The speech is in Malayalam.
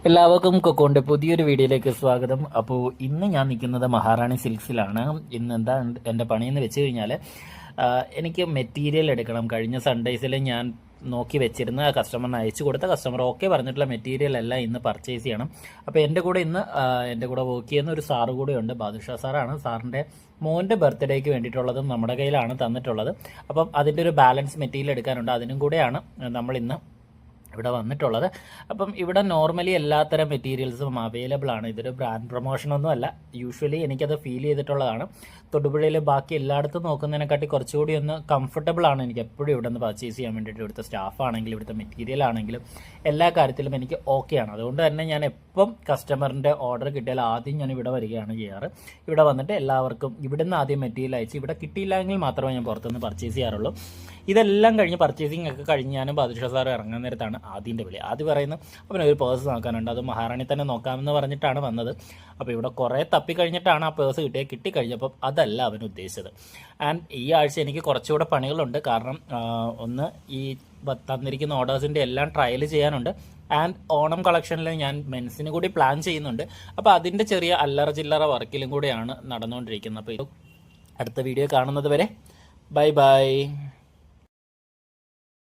എല്ലാവർക്കും കൊക്കോന്റെ പുതിയൊരു വീഡിയോയിലേക്ക് സ്വാഗതം. അപ്പോൾ ഇന്ന് ഞാൻ നിൽക്കുന്നത് മഹാറാണി സിൽക്സിലാണ്. ഇന്ന് എന്താ എൻ്റെ പണിയെന്ന് വെച്ച് കഴിഞ്ഞാൽ എനിക്ക് മെറ്റീരിയൽ എടുക്കണം. കഴിഞ്ഞ സൺഡേസിൽ ഞാൻ നോക്കി വെച്ചിരുന്ന കസ്റ്റമറിന് അയച്ചു കൊടുത്ത കസ്റ്റമർ ഓക്കെ പറഞ്ഞിട്ടുള്ള മെറ്റീരിയൽ എല്ലാം ഇന്ന് പർച്ചേസ് ചെയ്യണം. അപ്പോൾ എൻ്റെ കൂടെ ഇന്ന് എൻ്റെ കൂടെ വർക്ക് ചെയ്യുന്ന ഒരു സാറ് കൂടെ ഉണ്ട്. ബാദുഷാ സാറാണ്. സാറിൻ്റെ മോൻ്റെ ബർത്ത്ഡേക്ക് വേണ്ടിയിട്ടുള്ളതും നമ്മുടെ കയ്യിലാണ് തന്നിട്ടുള്ളത്. അപ്പം അതിൻ്റെ ഒരു ബാലൻസ് മെറ്റീരിയൽ എടുക്കാനുണ്ട്. അതിനും കൂടെയാണ് നമ്മൾ ഇന്ന് ഇവിടെ വന്നിട്ടുള്ളത്. അപ്പം ഇവിടെ നോർമലി എല്ലാത്തരം മെറ്റീരിയൽസും അവൈലബിൾ ആണ്. ഇതൊരു ബ്രാൻഡ് പ്രൊമോഷനൊന്നും അല്ല. യൂഷ്വലി എനിക്കത് ഫീൽ ചെയ്തിട്ടുള്ളതാണ്. തൊടുപുഴയിൽ ബാക്കി എല്ലായിടത്തും നോക്കുന്നതിനെക്കാട്ടി കുറച്ചുകൂടി ഒന്ന് കംഫർട്ടബിൾ ആണ് എനിക്ക് എപ്പോഴും ഇവിടെ നിന്ന് പർച്ചേസ് ചെയ്യാൻ വേണ്ടിയിട്ട്. ഇവിടുത്തെ സ്റ്റാഫ് ആണെങ്കിലും ഇവിടുത്തെ മെറ്റീരിയൽ ആണെങ്കിലും എല്ലാ കാര്യത്തിലും എനിക്ക് ഓക്കെയാണ്. അതുകൊണ്ട് തന്നെ ഞാൻ എപ്പം കസ്റ്റമറിൻ്റെ ഓർഡർ കിട്ടിയാൽ ആദ്യം ഞാൻ ഇവിടെ വരികയാണ് ചെയ്യാറ്. ഇവിടെ വന്നിട്ട് എല്ലാവർക്കും ഇവിടുന്ന് ആദ്യം മെറ്റീരിയൽ അയച്ച് ഇവിടെ കിട്ടിയില്ലെങ്കിൽ മാത്രമേ ഞാൻ പുറത്തുനിന്ന് പർച്ചേസ് ചെയ്യാറുള്ളൂ. ഇതെല്ലാം കഴിഞ്ഞ് പർച്ചേസിംഗ് ഒക്കെ കഴിഞ്ഞ് ഞാനും ബാദുഷാ സാർ ഇറങ്ങുന്ന നേരത്താണ് ആദ്യൻ്റെ വിളി. ആദ്യം പറയുന്നത് അവനൊരു പേഴ്സ് നോക്കാനുണ്ട്, അത് മഹാറാണി തന്നെ നോക്കാമെന്ന് പറഞ്ഞിട്ടാണ് വന്നത്. അപ്പോൾ ഇവിടെ കുറേ തപ്പി കഴിഞ്ഞിട്ടാണ് ആ പേഴ്സ് കിട്ടിക്കഴിഞ്ഞപ്പം അതല്ല അവൻ ഉദ്ദേശിച്ചത്. ആൻഡ് ഈ ആഴ്ച എനിക്ക് കുറച്ചുകൂടെ പണികളുണ്ട്. കാരണം ഒന്ന് ഈ തന്നിരിക്കുന്ന ഓർഡേഴ്സിൻ്റെ എല്ലാം ട്രയൽ ചെയ്യാനുണ്ട്. ആൻഡ് ഓണം കളക്ഷനിൽ ഞാൻ മെൻസിന് കൂടി പ്ലാൻ ചെയ്യുന്നുണ്ട്. അപ്പോൾ അതിൻ്റെ ചെറിയ അല്ലറ ചില്ലറ വർക്കിലും കൂടെയാണ് നടന്നുകൊണ്ടിരിക്കുന്നത്. അപ്പോൾ അടുത്ത വീഡിയോ കാണുന്നത് വരെ ബൈ ബൈ.